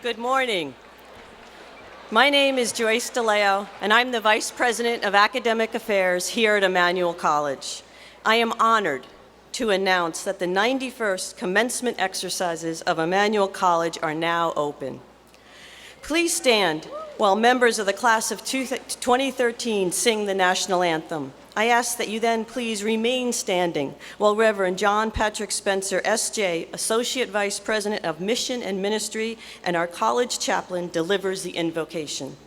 Good morning. My name is Joyce DeLeo, and I'm the Vice President of Academic Affairs here at Emmanuel College. I am honored to announce that the 91st commencement exercises of Emmanuel College are now open. Please stand while members of the class of 2013 sing the national anthem. I ask that you then please remain standing while Reverend John Patrick Spencer, S.J., Associate Vice President of Mission and Ministry, and our college chaplain delivers the invocation.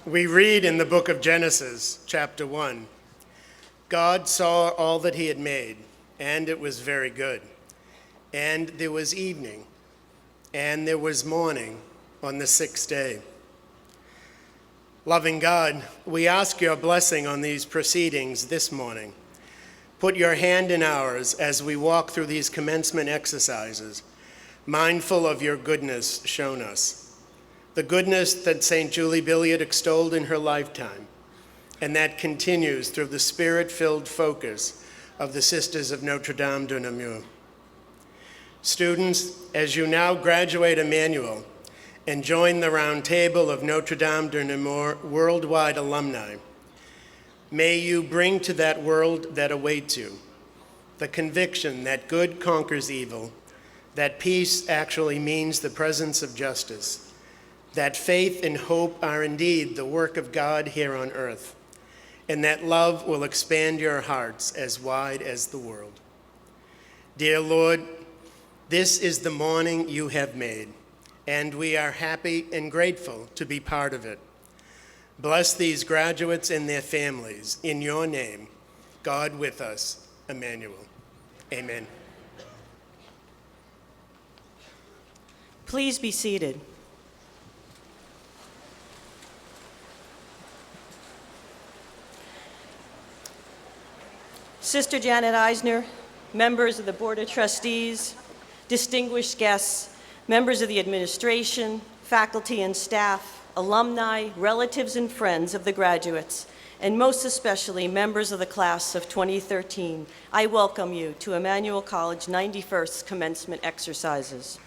We read in the book of Genesis, chapter 1, God saw all that he had made, and it was very good. And there was evening, and there was morning on the sixth day. Loving God, we ask your blessing on these proceedings this morning. Put your hand in ours as we walk through these commencement exercises, mindful of your goodness shown us. The goodness that St. Julie Billiard extolled in her lifetime, and that continues through the spirit-filled focus of the Sisters of Notre Dame de Namur. Students, as you now graduate Emmanuel and join the round table of Notre Dame de Namur worldwide alumni, may you bring to that world that awaits you the conviction that good conquers evil, that peace actually means the presence of justice, that faith and hope are indeed the work of God here on earth, and that love will expand your hearts as wide as the world. Dear Lord, this is the morning you have made, and we are happy and grateful to be part of it. Bless these graduates and their families. In your name, God with us, Emmanuel. Amen. Please be seated. Sister Janet Eisner, members of the Board of Trustees, distinguished guests, members of the administration, faculty and staff, alumni, relatives and friends of the graduates, and most especially members of the class of 2013, I welcome you to Emmanuel College 91st commencement exercises.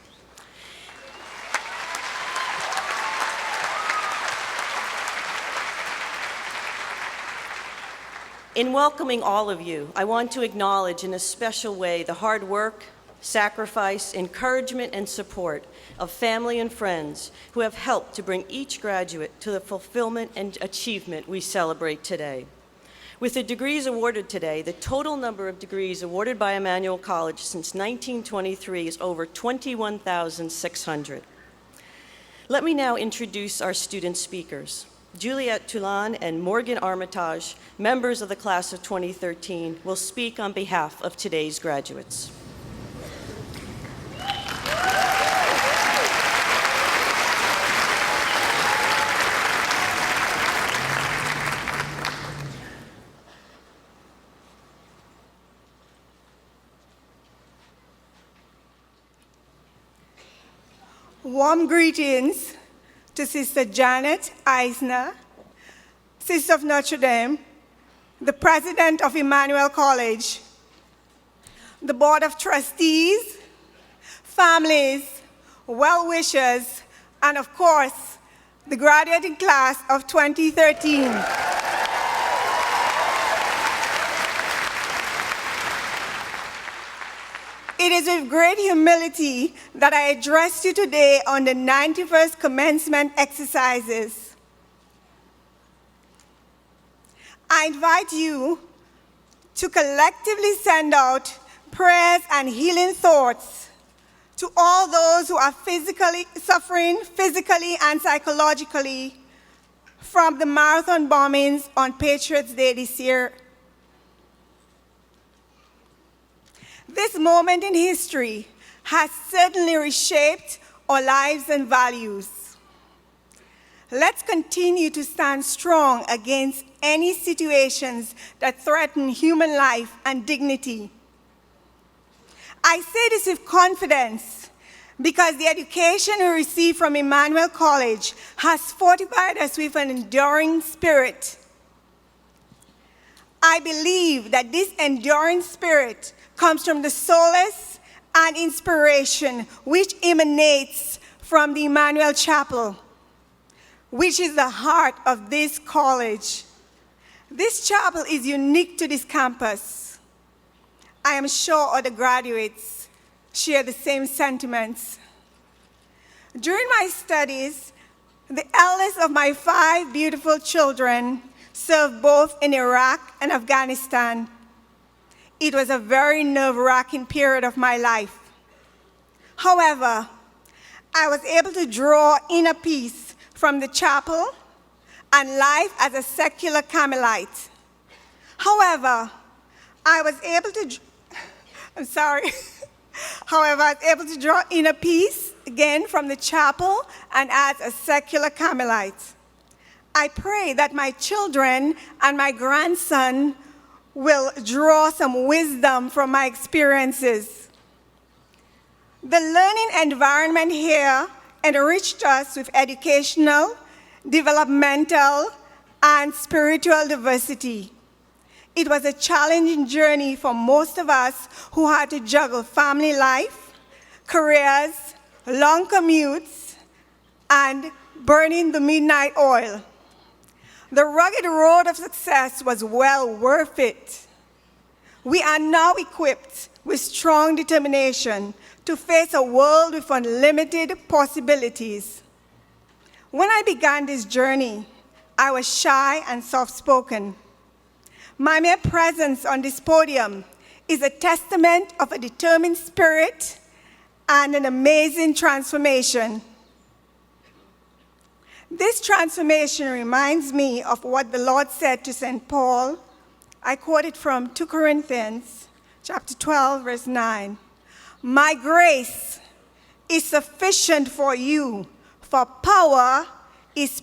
In welcoming all of you, I want to acknowledge in a special way the hard work, sacrifice, encouragement, and support of family and friends who have helped to bring each graduate to the fulfillment and achievement we celebrate today. With the degrees awarded today, the total number of degrees awarded by Emmanuel College since 1923 is over 21,600. Let me now introduce our student speakers. Juliette Toulon and Morgan Armitage, members of the class of 2013, will speak on behalf of today's graduates. Warm greetings to Sister Janet Eisner, Sister of Notre Dame, the President of Emmanuel College, the Board of Trustees, families, well-wishers, and of course, the graduating class of 2013. It is with great humility that I address you today on the 91st commencement exercises. I invite you to collectively send out prayers and healing thoughts to all those who are suffering physically and psychologically from the marathon bombings on Patriots' Day this year. This moment in history has certainly reshaped our lives and values. Let's continue to stand strong against any situations that threaten human life and dignity. I say this with confidence because the education we receive from Emmanuel College has fortified us with an enduring spirit. I believe that this enduring spirit comes from the solace and inspiration which emanates from the Emmanuel Chapel, which is the heart of this college. This chapel is unique to this campus. I am sure other graduates share the same sentiments. During my studies, the eldest of my 5 beautiful children served both in Iraq and Afghanistan. It was a very nerve-wracking period of my life. However, I was able to draw inner peace from the chapel and life as a secular Carmelite. However, I was able to draw inner peace again from the chapel and as a secular Carmelite. I pray that my children and my grandson will draw some wisdom from my experiences. The learning environment here enriched us with educational, developmental, and spiritual diversity. It was a challenging journey for most of us who had to juggle family life, careers, long commutes, and burning the midnight oil. The rugged road of success was well worth it. We are now equipped with strong determination to face a world with unlimited possibilities. When I began this journey, I was shy and soft-spoken. My mere presence on this podium is a testament of a determined spirit and an amazing transformation. This transformation reminds me of what the Lord said to St. Paul. I quote it from 2 Corinthians chapter 12, verse 9. My grace is sufficient for you, for power is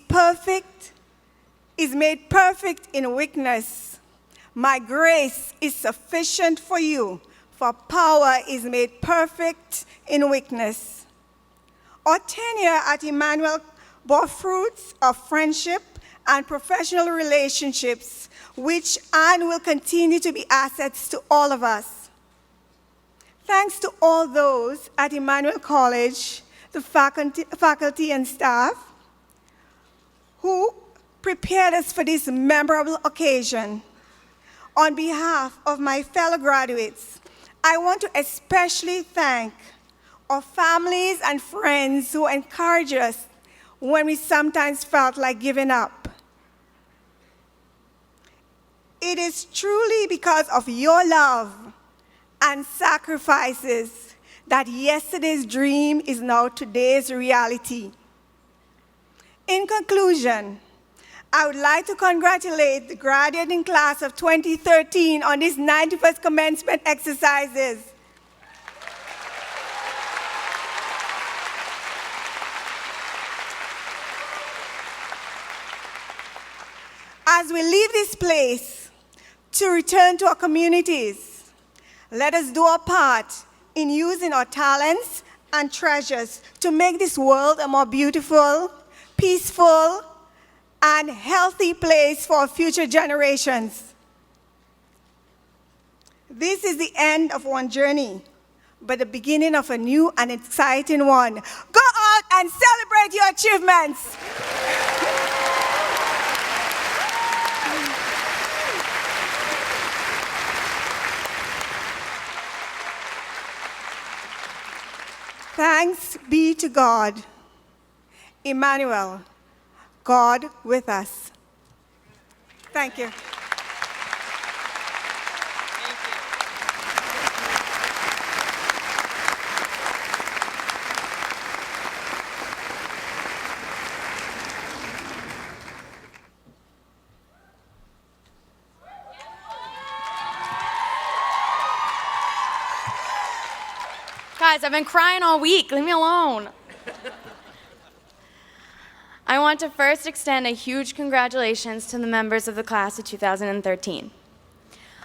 made perfect in weakness. My grace is sufficient for you, for power is made perfect in weakness. Our tenure at Emmanuel bore fruits of friendship and professional relationships, which and will continue to be assets to all of us. Thanks to all those at Emmanuel College, the faculty and staff, who prepared us for this memorable occasion. On behalf of my fellow graduates, I want to especially thank our families and friends who encouraged us when we sometimes felt like giving up. It is truly because of your love and sacrifices that yesterday's dream is now today's reality. In conclusion, I would like to congratulate the graduating class of 2013 on these 91st commencement exercises. As we leave this place to return to our communities, let us do our part in using our talents and treasures to make this world a more beautiful, peaceful, and healthy place for future generations. This is the end of one journey, but the beginning of a new and exciting one. Go out and celebrate your achievements. Thanks be to God. Emmanuel, God with us. Thank you. Guys, I've been crying all week. Leave me alone. I want to first extend a huge congratulations to the members of the class of 2013.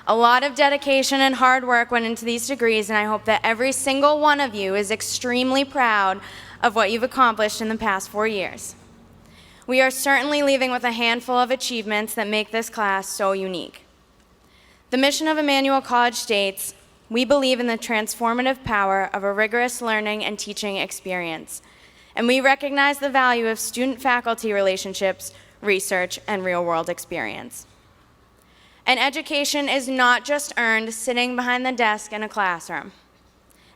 A lot of dedication and hard work went into these degrees, and I hope that every single one of you is extremely proud of what you've accomplished in the past 4 years. We are certainly leaving with a handful of achievements that make this class so unique. The mission of Emmanuel College states, "We believe in the transformative power of a rigorous learning and teaching experience, and we recognize the value of student-faculty relationships, research, and real-world experience." And education is not just earned sitting behind the desk in a classroom.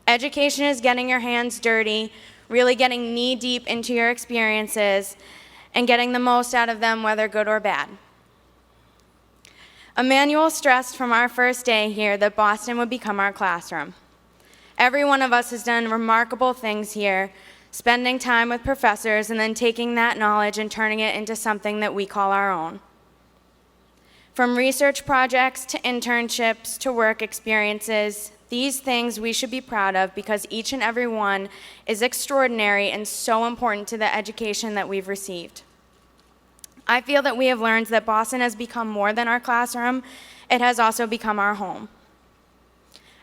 Education is getting your hands dirty, really getting knee-deep into your experiences, and getting the most out of them, whether good or bad. Emmanuel stressed from our first day here that Boston would become our classroom. Every one of us has done remarkable things here, spending time with professors and then taking that knowledge and turning it into something that we call our own. From research projects to internships to work experiences, these things we should be proud of because each and every one is extraordinary and so important to the education that we've received. I feel that we have learned that Boston has become more than our classroom, it has also become our home.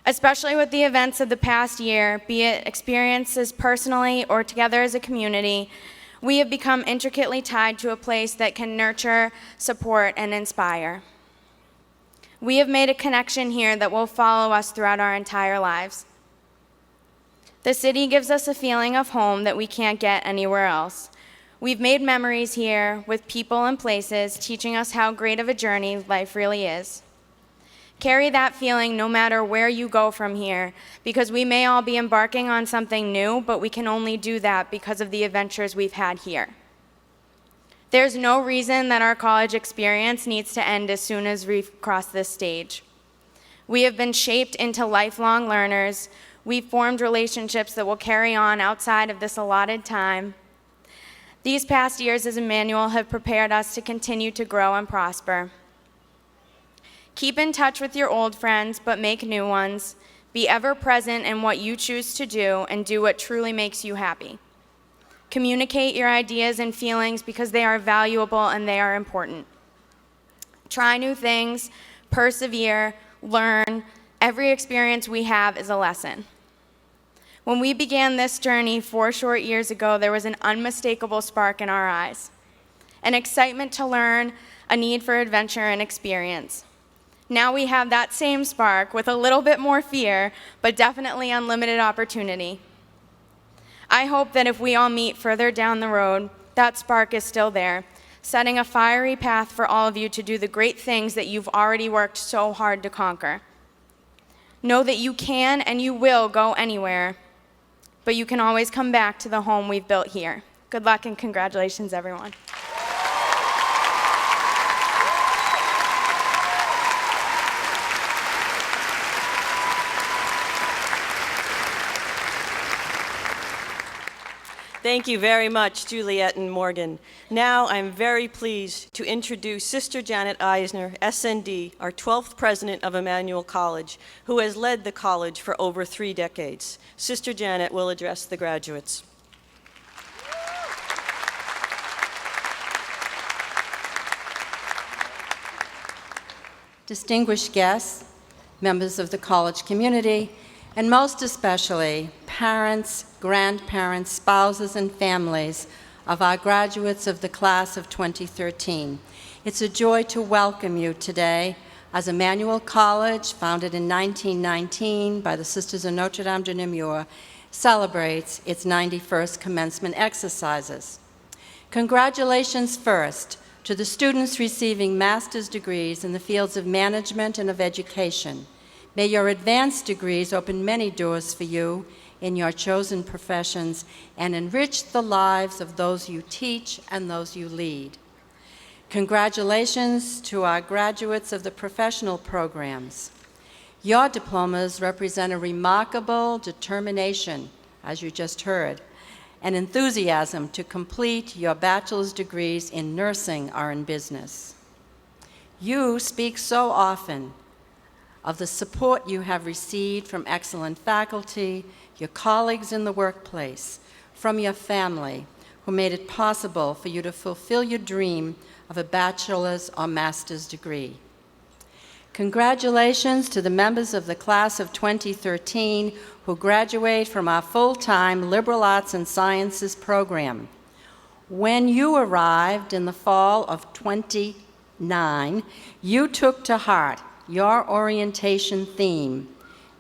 Especially with the events of the past year, be it experiences personally or together as a community, we have become intricately tied to a place that can nurture, support, and inspire. We have made a connection here that will follow us throughout our entire lives. The city gives us a feeling of home that we can't get anywhere else. We've made memories here with people and places teaching us how great of a journey life really is. Carry that feeling no matter where you go from here, because we may all be embarking on something new, but we can only do that because of the adventures we've had here. There's no reason that our college experience needs to end as soon as we've crossed this stage. We have been shaped into lifelong learners. We've formed relationships that will carry on outside of this allotted time. These past years as Emmanuel have prepared us to continue to grow and prosper. Keep in touch with your old friends, but make new ones. Be ever present in what you choose to do and do what truly makes you happy. Communicate your ideas and feelings because they are valuable and they are important. Try new things, persevere, learn. Every experience we have is a lesson. When we began this journey 4 short years ago, there was an unmistakable spark in our eyes, an excitement to learn, a need for adventure and experience. Now we have that same spark with a little bit more fear, but definitely unlimited opportunity. I hope that if we all meet further down the road, that spark is still there, setting a fiery path for all of you to do the great things that you've already worked so hard to conquer. Know that you can and you will go anywhere, but you can always come back to the home we've built here. Good luck and congratulations, everyone. Thank you very much, Juliet and Morgan. Now I'm very pleased to introduce Sister Janet Eisner, SND, our 12th president of Emmanuel College, who has led the college for over 3 decades. Sister Janet will address the graduates. Distinguished guests, members of the college community, and most especially parents, grandparents, spouses, and families of our graduates of the class of 2013. It's a joy to welcome you today as Emmanuel College, founded in 1919 by the Sisters of Notre Dame de Namur, celebrates its 91st commencement exercises. Congratulations first to the students receiving master's degrees in the fields of management and of education. May your advanced degrees open many doors for you in your chosen professions and enrich the lives of those you teach and those you lead. Congratulations to our graduates of the professional programs. Your diplomas represent a remarkable determination, as you just heard, and enthusiasm to complete your bachelor's degrees in nursing or in business. You speak so often of the support you have received from excellent faculty, your colleagues in the workplace, from your family, who made it possible for you to fulfill your dream of a bachelor's or master's degree. Congratulations to the members of the class of 2013 who graduate from our full-time liberal arts and sciences program. When you arrived in the fall of 29, you took to heart your orientation theme,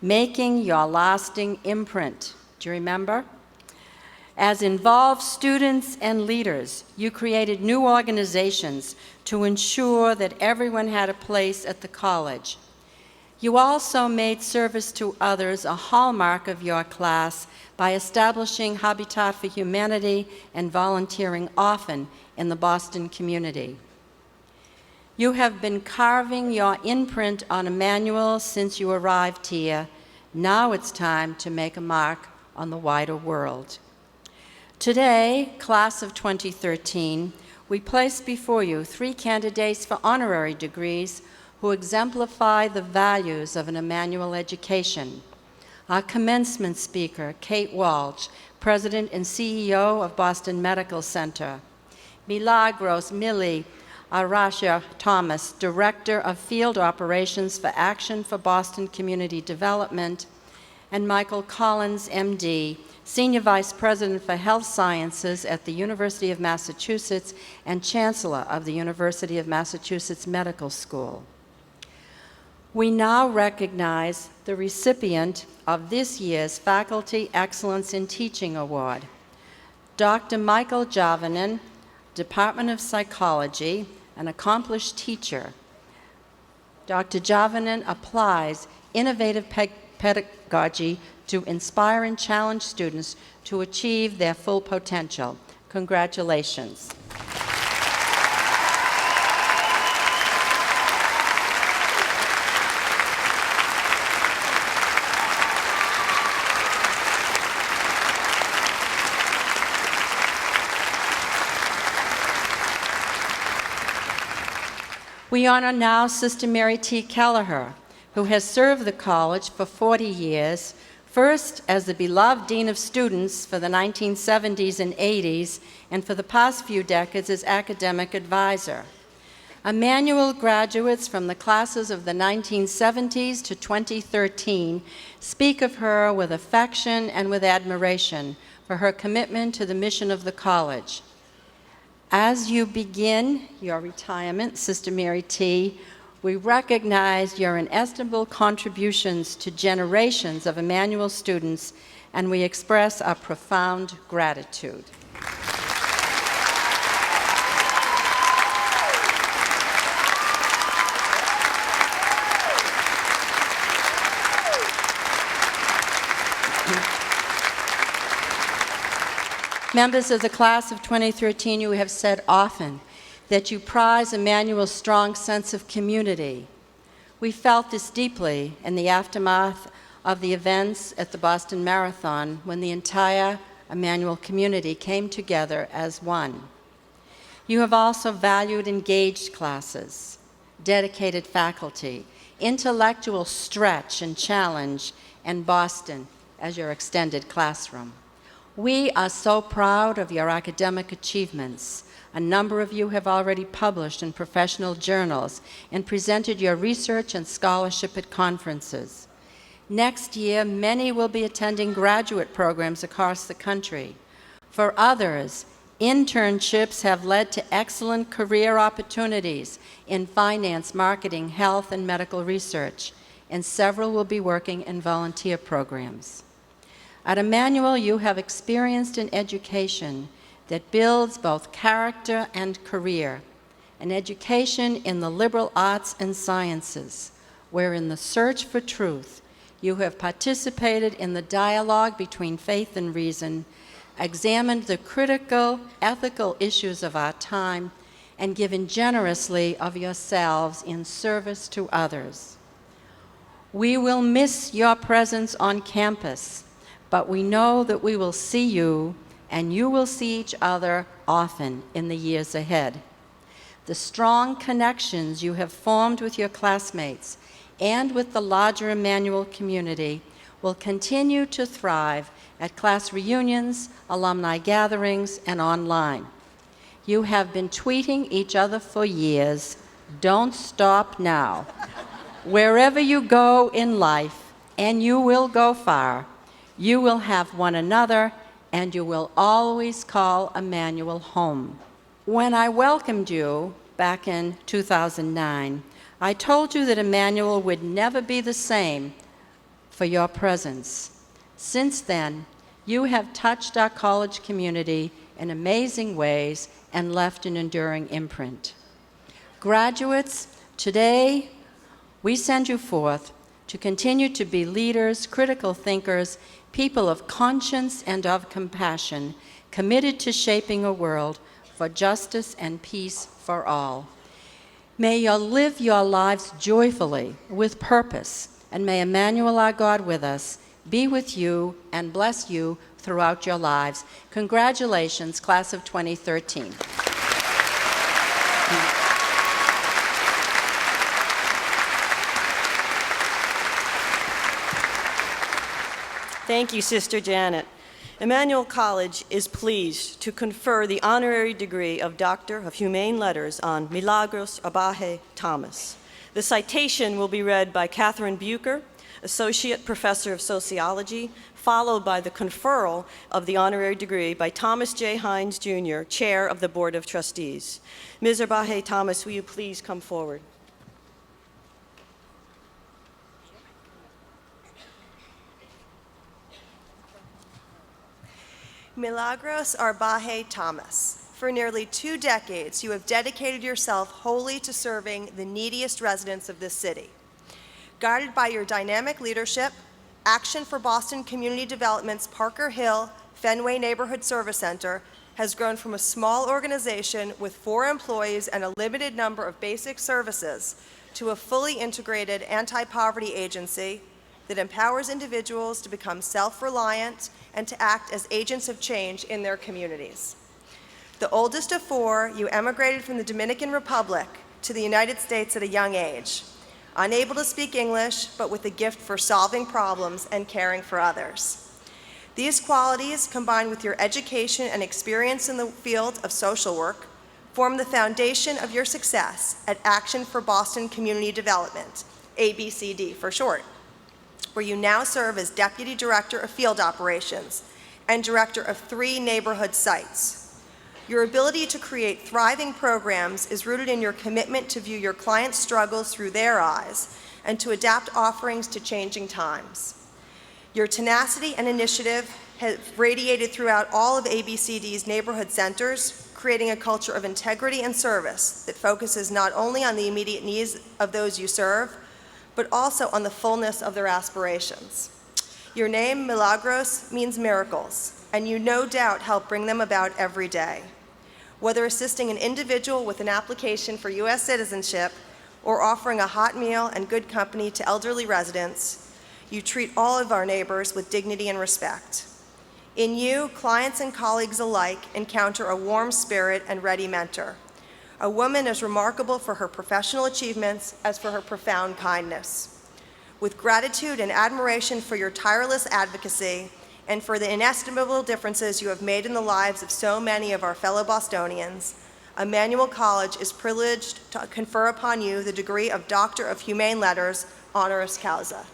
making your lasting imprint. Do you remember? As involved students and leaders, you created new organizations to ensure that everyone had a place at the college. You also made service to others a hallmark of your class by establishing Habitat for Humanity and volunteering often in the Boston community. You have been carving your imprint on Emmanuel since you arrived here. Now it's time to make a mark on the wider world. Today, class of 2013, we place before you 3 candidates for honorary degrees who exemplify the values of an Emmanuel education. Our commencement speaker, Kate Walsh, President and CEO of Boston Medical Center. Milagros Millie Arasha Thomas, Director of Field Operations for Action for Boston Community Development, and Michael Collins, MD, Senior Vice President for Health Sciences at the University of Massachusetts and Chancellor of the University of Massachusetts Medical School. We now recognize the recipient of this year's Faculty Excellence in Teaching Award, Dr. Michael Javanen, Department of Psychology, an accomplished teacher. Dr. Javanen applies innovative pedagogy to inspire and challenge students to achieve their full potential. Congratulations. We honor now Sister Mary T. Kelleher, who has served the college for 40 years, first as the beloved Dean of Students for the 1970s and 80s, and for the past few decades as academic advisor. Emmanuel graduates from the classes of the 1970s to 2013 speak of her with affection and with admiration for her commitment to the mission of the college. As you begin your retirement, Sister Mary T., we recognize your inestimable contributions to generations of Emmanuel students, and we express our profound gratitude. Members of the class of 2013, you have said often that you prize Emmanuel's strong sense of community. We felt this deeply in the aftermath of the events at the Boston Marathon when the entire Emmanuel community came together as one. You have also valued engaged classes, dedicated faculty, intellectual stretch and challenge, and Boston as your extended classroom. We are so proud of your academic achievements. A number of you have already published in professional journals and presented your research and scholarship at conferences. Next year, many will be attending graduate programs across the country. For others, internships have led to excellent career opportunities in finance, marketing, health, and medical research, and several will be working in volunteer programs. At Emmanuel, you have experienced an education that builds both character and career, an education in the liberal arts and sciences, where in the search for truth, you have participated in the dialogue between faith and reason, examined the critical, ethical issues of our time, and given generously of yourselves in service to others. We will miss your presence on campus, but we know that we will see you and you will see each other often in the years ahead. The strong connections you have formed with your classmates and with the larger Emmanuel community will continue to thrive at class reunions, alumni gatherings, and online. You have been tweeting each other for years. Don't stop now. Wherever you go in life, and you will go far, you will have one another, and you will always call Emmanuel home. When I welcomed you back in 2009, I told you that Emmanuel would never be the same for your presence. Since then, you have touched our college community in amazing ways and left an enduring imprint. Graduates, today we send you forth to continue to be leaders, critical thinkers, people of conscience and of compassion, committed to shaping a world for justice and peace for all. May you live your lives joyfully, with purpose, and may Emmanuel, our God with us, be with you and bless you throughout your lives. Congratulations, class of 2013. Thank you, Sister Janet. Emmanuel College is pleased to confer the honorary degree of Doctor of Humane Letters on Milagros Abaje Thomas. The citation will be read by Catherine Bucher, Associate Professor of Sociology, followed by the conferral of the honorary degree by Thomas J. Hines, Jr., Chair of the Board of Trustees. Ms. Abaje Thomas, will you please come forward? Milagros Arbaje Thomas, for nearly 2 decades, you have dedicated yourself wholly to serving the neediest residents of this city. Guided by your dynamic leadership, Action for Boston Community Development's Parker Hill Fenway Neighborhood Service Center has grown from a small organization with 4 employees and a limited number of basic services to a fully integrated anti-poverty agency that empowers individuals to become self-reliant and to act as agents of change in their communities. The oldest of 4, you emigrated from the Dominican Republic to the United States at a young age, unable to speak English, but with a gift for solving problems and caring for others. These qualities, combined with your education and experience in the field of social work, form the foundation of your success at Action for Boston Community Development, ABCD for short, where you now serve as Deputy Director of Field Operations and Director of 3 neighborhood sites. Your ability to create thriving programs is rooted in your commitment to view your clients' struggles through their eyes and to adapt offerings to changing times. Your tenacity and initiative have radiated throughout all of ABCD's neighborhood centers, creating a culture of integrity and service that focuses not only on the immediate needs of those you serve, but also on the fullness of their aspirations. Your name, Milagros, means miracles, and you no doubt help bring them about every day. Whether assisting an individual with an application for U.S. citizenship or offering a hot meal and good company to elderly residents, you treat all of our neighbors with dignity and respect. In you, clients and colleagues alike encounter a warm spirit and ready mentor, a woman as remarkable for her professional achievements as for her profound kindness. With gratitude and admiration for your tireless advocacy and for the inestimable differences you have made in the lives of so many of our fellow Bostonians, Emmanuel College is privileged to confer upon you the degree of Doctor of Humane Letters, honoris causa.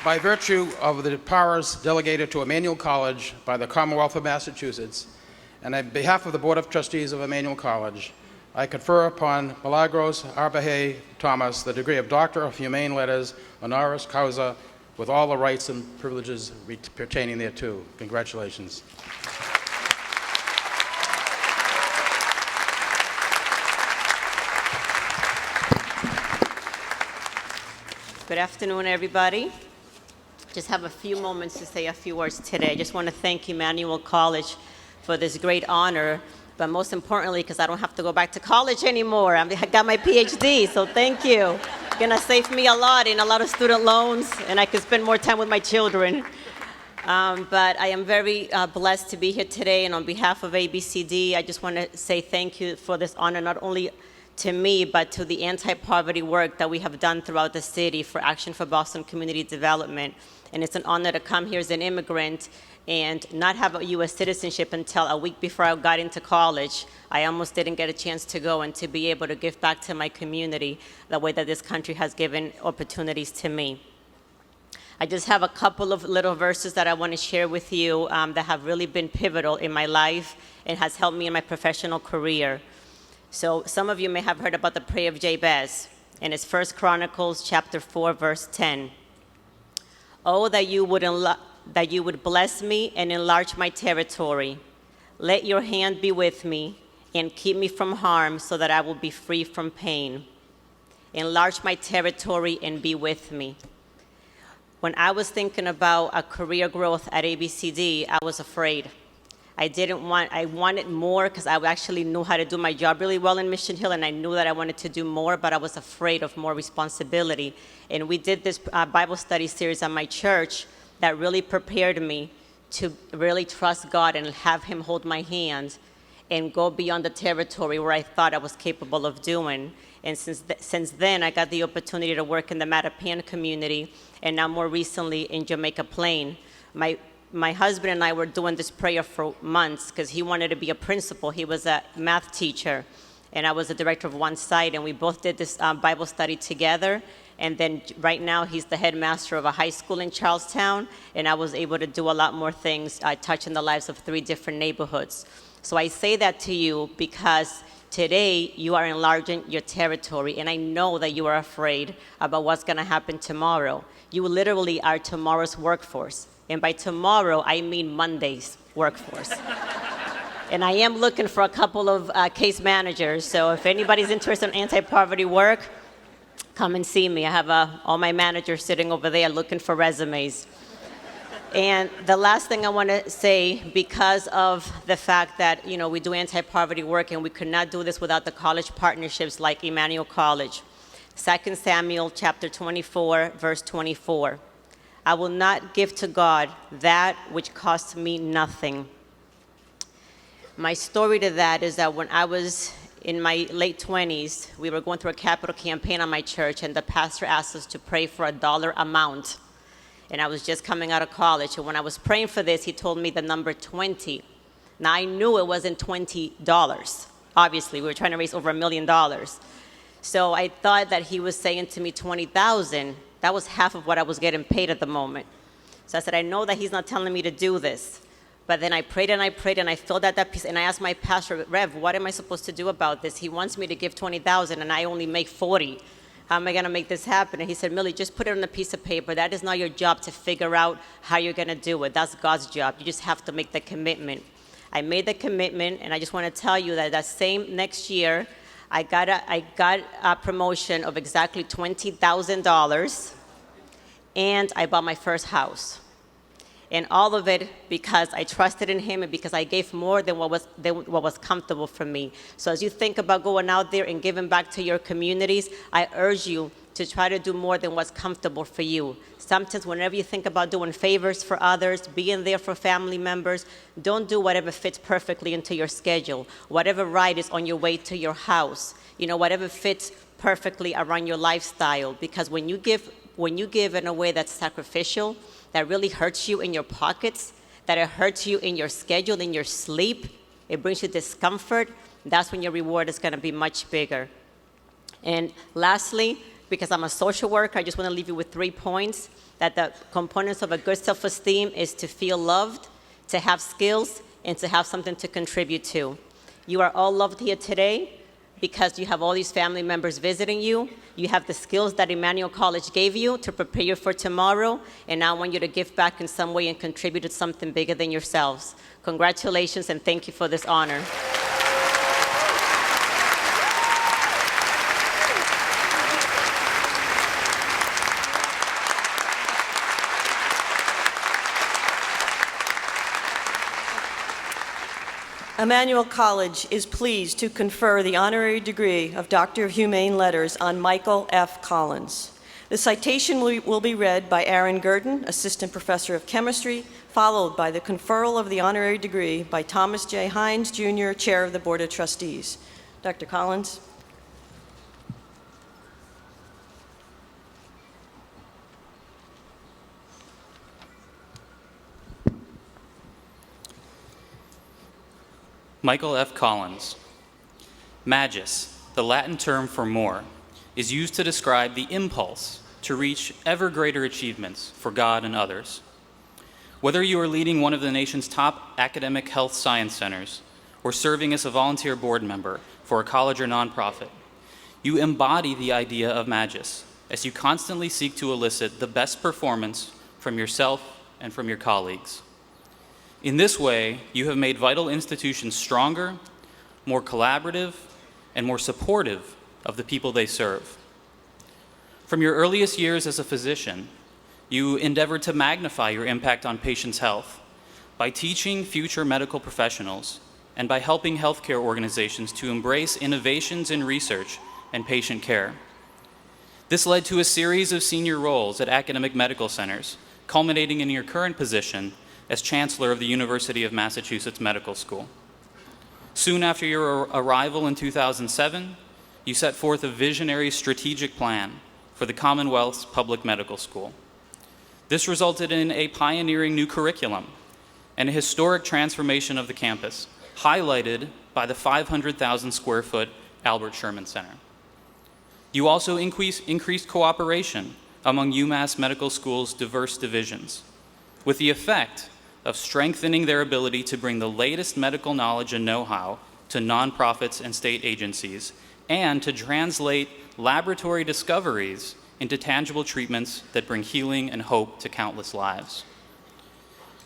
By virtue of the powers delegated to Emmanuel College by the Commonwealth of Massachusetts, and on behalf of the Board of Trustees of Emmanuel College, I confer upon Milagros Arbaje Thomas the degree of Doctor of Humane Letters, honoris causa, with all the rights and privileges pertaining thereto. Congratulations. Good afternoon, everybody. Just have a few moments to say a few words today. I just want to thank Emmanuel College for this great honor, but most importantly, because I don't have to go back to college anymore. I got my PhD, so thank you. It's going to save me a lot in a lot of student loans, and I can spend more time with my children. But I am very blessed to be here today, and on behalf of ABCD, I just want to say thank you for this honor, not only to me, but to the anti-poverty work that we have done throughout the city for Action for Boston Community Development. And it's an honor to come here as an immigrant and not have a U.S. citizenship until a week before I got into college. I almost didn't get a chance to go, and to be able to give back to my community the way that this country has given opportunities to me. I just have a couple of little verses that I want to share with you that have really been pivotal in my life and has helped me in my professional career. So some of you may have heard about the prayer of Jabez, and it's 1 Chronicles chapter 4, verse 10. Oh, that you would bless me and enlarge my territory. Let your hand be with me and keep me from harm so that I will be free from pain. Enlarge my territory and be with me. When I was thinking about a career growth at ABCD, I was afraid. I wanted more because I actually knew how to do my job really well in Mission Hill, and I knew that I wanted to do more, but I was afraid of more responsibility. And we did this Bible study series at my church that really prepared me to really trust God and have Him hold my hand and go beyond the territory where I thought I was capable of doing. And since then, I got the opportunity to work in the Mattapan community, and now more recently in Jamaica Plain. My husband and I were doing this prayer for months because he wanted to be a principal. He was a math teacher, and I was the director of one site, and we both did this Bible study together. And then right now, he's the headmaster of a high school in Charlestown, and I was able to do a lot more things, touching the lives of 3 different neighborhoods. So I say that to you because today you are enlarging your territory, and I know that you are afraid about what's going to happen tomorrow. You literally are tomorrow's workforce. And by tomorrow, I mean Monday's workforce. And I am looking for a couple of case managers. So if anybody's interested in anti-poverty work, come and see me. I have all my managers sitting over there looking for resumes. And the last thing I want to say, because of the fact that we do anti-poverty work, and we could not do this without the college partnerships like Emmanuel College. 2 Samuel chapter 24, verse 24. I will not give to God that which costs me nothing. My story to that is that when I was in my late 20s, we were going through a capital campaign on my church, and the pastor asked us to pray for a dollar amount. And I was just coming out of college, and when I was praying for this, he told me the number 20. Now, I knew it wasn't $20. Obviously, we were trying to raise over $1 million. So I thought that he was saying to me 20,000. That was half of what I was getting paid at the moment. So I said, I know that he's not telling me to do this. But then I prayed and I prayed, and I filled out that piece, and I asked my pastor, Rev, what am I supposed to do about this? He wants me to give 20,000, and I only make 40. How am I going to make this happen? And he said, Millie, just put it on a piece of paper. That is not your job to figure out how you're going to do it. That's God's job. You just have to make the commitment. I made the commitment, and I just want to tell you that that same next year, I got a promotion of exactly $20,000, and I bought my first house. And all of it because I trusted in him and because I gave more than what was comfortable for me. So as you think about going out there and giving back to your communities, I urge you to try to do more than what's comfortable for you. Sometimes whenever you think about doing favors for others, being there for family members, don't do whatever fits perfectly into your schedule, whatever ride is on your way to your house, whatever fits perfectly around your lifestyle. Because when you give in a way that's sacrificial, that really hurts you in your pockets, that it hurts you in your schedule, in your sleep, it brings you discomfort, that's when your reward is going to be much bigger. And lastly, because I'm a social worker, I just want to leave you with 3 points, that the components of a good self-esteem is to feel loved, to have skills, and to have something to contribute to. You are all loved here today because you have all these family members visiting you. You have the skills that Emmanuel College gave you to prepare you for tomorrow, and now I want you to give back in some way and contribute to something bigger than yourselves. Congratulations, and thank you for this honor. Emmanuel College is pleased to confer the honorary degree of Doctor of Humane Letters on Michael F. Collins. The citation will be read by Aaron Gurdon, Assistant Professor of Chemistry, followed by the conferral of the honorary degree by Thomas J. Hines, Jr., Chair of the Board of Trustees. Dr. Collins. Michael F. Collins. Magis, the Latin term for more, is used to describe the impulse to reach ever greater achievements for God and others. Whether you are leading one of the nation's top academic health science centers or serving as a volunteer board member for a college or nonprofit, you embody the idea of magis as you constantly seek to elicit the best performance from yourself and from your colleagues. In this way, you have made vital institutions stronger, more collaborative, and more supportive of the people they serve. From your earliest years as a physician, you endeavored to magnify your impact on patients' health by teaching future medical professionals and by helping healthcare organizations to embrace innovations in research and patient care. This led to a series of senior roles at academic medical centers, culminating in your current position as Chancellor of the University of Massachusetts Medical School. Soon after your arrival in 2007, you set forth a visionary strategic plan for the Commonwealth's public medical school. This resulted in a pioneering new curriculum and a historic transformation of the campus, highlighted by the 500,000 square foot Albert Sherman Center. You also increased cooperation among UMass Medical School's diverse divisions, with the effect of strengthening their ability to bring the latest medical knowledge and know-how to nonprofits and state agencies, and to translate laboratory discoveries into tangible treatments that bring healing and hope to countless lives.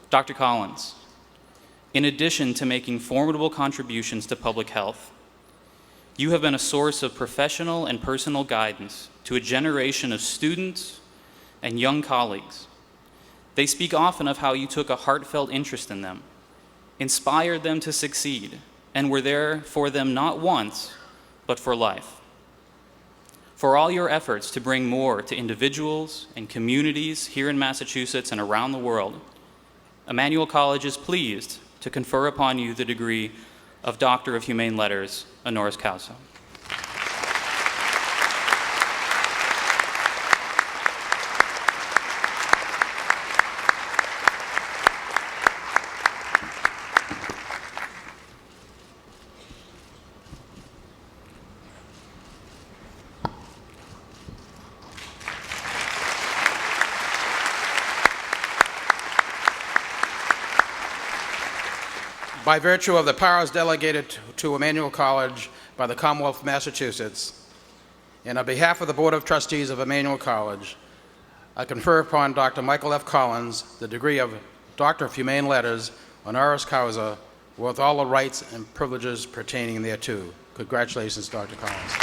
Dr. Collins, in addition to making formidable contributions to public health, you have been a source of professional and personal guidance to a generation of students and young colleagues. They speak often of how you took a heartfelt interest in them, inspired them to succeed, and were there for them not once, but for life. For all your efforts to bring more to individuals and communities here in Massachusetts and around the world, Emmanuel College is pleased to confer upon you the degree of Doctor of Humane Letters, honoris causa. By virtue of the powers delegated to Emmanuel College by the Commonwealth of Massachusetts, And on behalf of the Board of Trustees of Emmanuel College, I confer upon Dr. Michael F. Collins the degree of Doctor of Humane Letters, honoris causa, with all the rights and privileges pertaining thereto. Congratulations, Dr. Collins.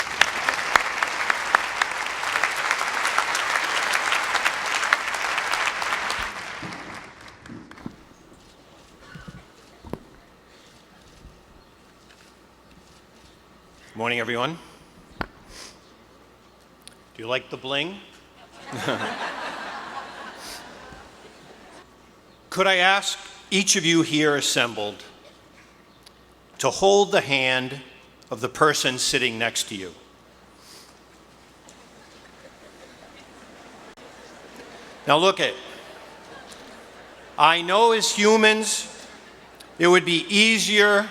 Morning, everyone. Do you like the bling? Could I ask each of you here assembled to hold the hand of the person sitting next to you? Now look it. I know as humans, it would be easier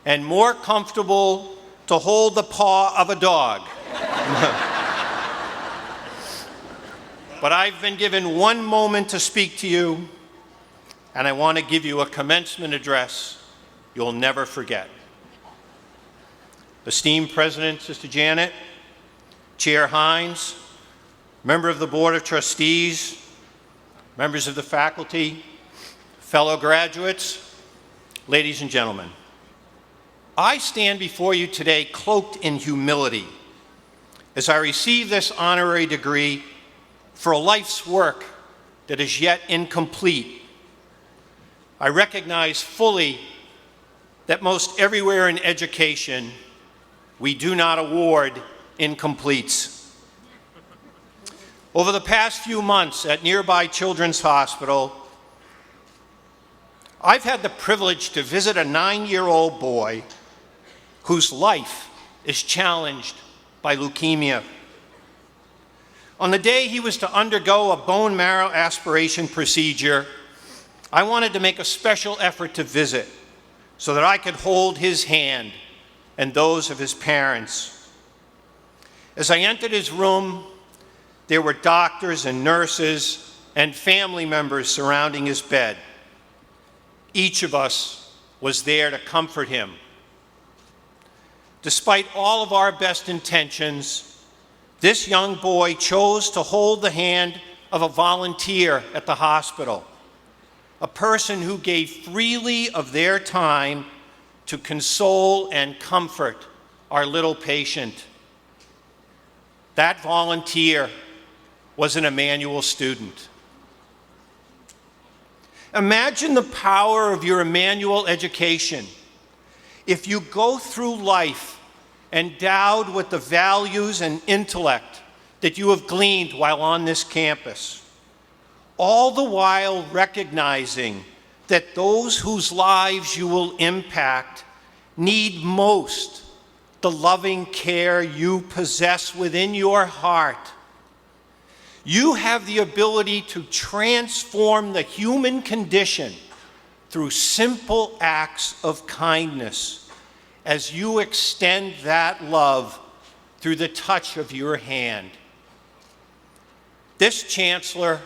and more comfortable to hold the paw of a dog. But I've been given one moment to speak to you, and I want to give you a commencement address you'll never forget. Esteemed President, Sister Janet, Chair Hines, member of the Board of Trustees, members of the faculty, fellow graduates, ladies and gentlemen, I stand before you today cloaked in humility as I receive this honorary degree for a life's work that is yet incomplete. I recognize fully that most everywhere in education, we do not award incompletes. Over the past few months at nearby Children's Hospital, I've had the privilege to visit a 9-year-old boy whose life is challenged by leukemia. On the day he was to undergo a bone marrow aspiration procedure, I wanted to make a special effort to visit so that I could hold his hand and those of his parents. As I entered his room, there were doctors and nurses and family members surrounding his bed. Each of us was there to comfort him. Despite all of our best intentions, this young boy chose to hold the hand of a volunteer at the hospital, a person who gave freely of their time to console and comfort our little patient. That volunteer was an Emmanuel student. Imagine the power of your Emmanuel education if you go through life endowed with the values and intellect that you have gleaned while on this campus, all the while recognizing that those whose lives you will impact need most the loving care you possess within your heart. You have the ability to transform the human condition through simple acts of kindness as you extend that love through the touch of your hand. This chancellor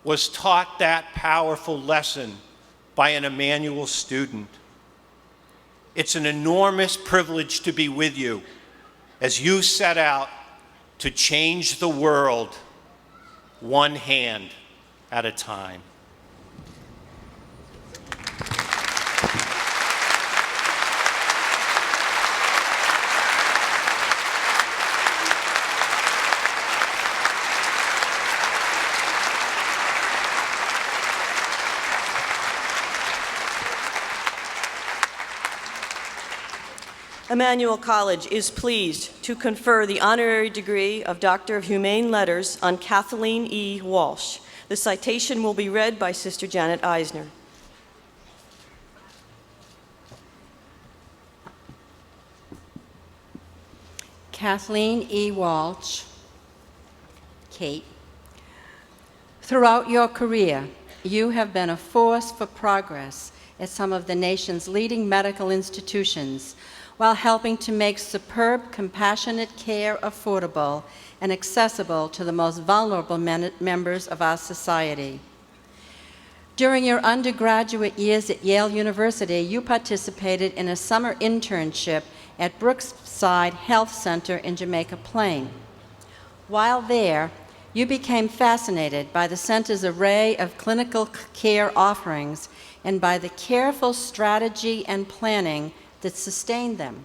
was taught that powerful lesson by an Emmanuel student. It's an enormous privilege to be with you as you set out to change the world one hand at a time. Emmanuel College is pleased to confer the honorary degree of Doctor of Humane Letters on Kathleen E. Walsh. The citation will be read by Sister Janet Eisner. Kathleen E. Walsh, Kate. Throughout your career, you have been a force for progress at some of the nation's leading medical institutions, while helping to make superb, compassionate care affordable and accessible to the most vulnerable members of our society. During your undergraduate years at Yale University, you participated in a summer internship at Brookside Health Center in Jamaica Plain. While there, you became fascinated by the center's array of clinical care offerings and by the careful strategy and planning that sustained them.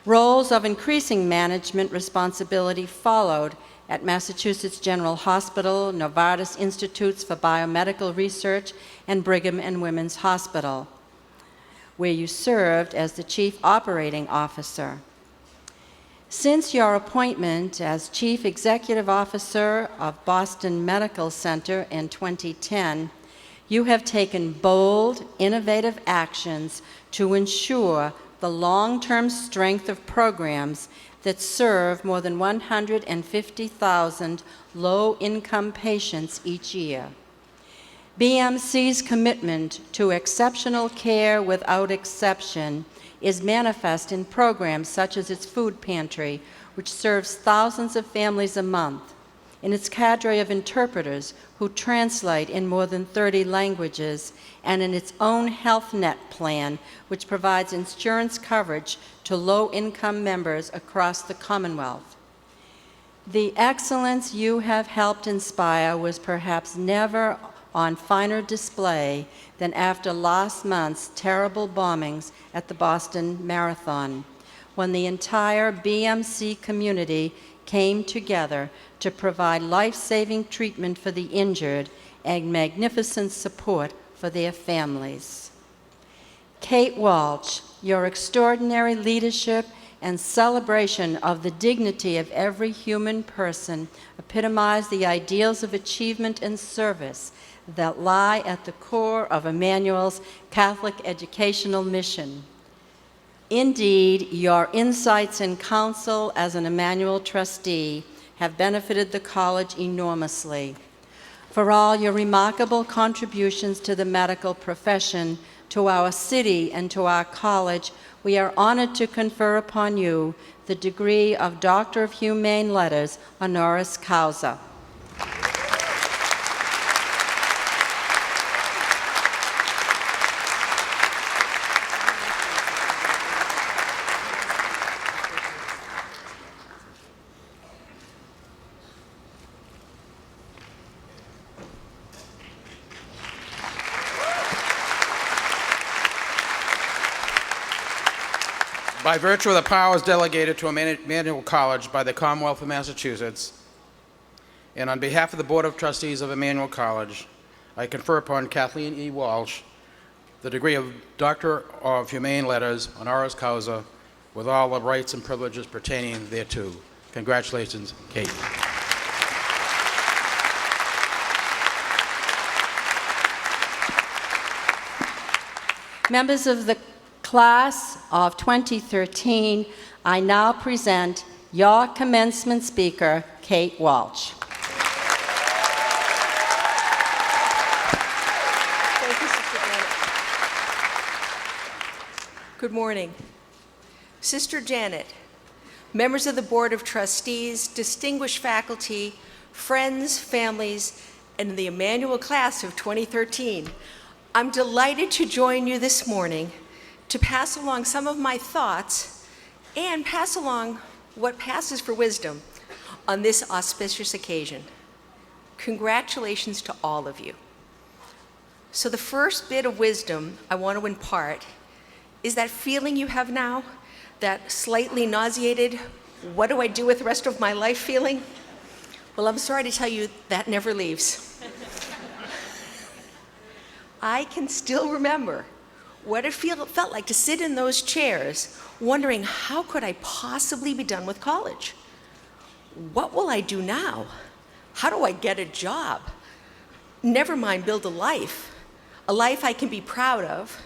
Roles of increasing management responsibility followed at Massachusetts General Hospital, Novartis Institutes for Biomedical Research, and Brigham and Women's Hospital, where you served as the Chief Operating Officer. Since your appointment as Chief Executive Officer of Boston Medical Center in 2010, you have taken bold, innovative actions to ensure the long-term strength of programs that serve more than 150,000 low-income patients each year. BMC's commitment to exceptional care without exception is manifest in programs such as its food pantry, which serves thousands of families a month, in its cadre of interpreters who translate in more than 30 languages, and in its own Health Net plan, which provides insurance coverage to low-income members across the Commonwealth. The excellence you have helped inspire was perhaps never on finer display than after last month's terrible bombings at the Boston Marathon, when the entire BMC community came together to provide life-saving treatment for the injured and magnificent support for their families. Kate Walsh, your extraordinary leadership and celebration of the dignity of every human person epitomize the ideals of achievement and service that lie at the core of Emmanuel's Catholic educational mission. Indeed, your insights and counsel as an Emmanuel trustee have benefited the college enormously. For all your remarkable contributions to the medical profession, to our city, and to our college, we are honored to confer upon you the degree of Doctor of Humane Letters honoris causa. By virtue of the powers delegated to Emmanuel College by the Commonwealth of Massachusetts, and on behalf of the Board of Trustees of Emmanuel College, I confer upon Kathleen E. Walsh the degree of Doctor of Humane Letters honoris causa with all the rights and privileges pertaining thereto. Congratulations, Kate. Members of the class of 2013, I now present your commencement speaker, Kate Walsh. Thank you, Sister Janet. Good morning. Sister Janet, members of the Board of Trustees, distinguished faculty, friends, families, and the Emmanuel class of 2013, I'm delighted to join you this morning to pass along some of my thoughts and pass along what passes for wisdom on this auspicious occasion. Congratulations to all of you. So the first bit of wisdom I want to impart is that feeling you have now, that slightly nauseated, what do I do with the rest of my life feeling? Well, I'm sorry to tell you that never leaves. I can still remember what it felt like to sit in those chairs wondering, how could I possibly be done with college? What will I do now? How do I get a job? Never mind build a life I can be proud of,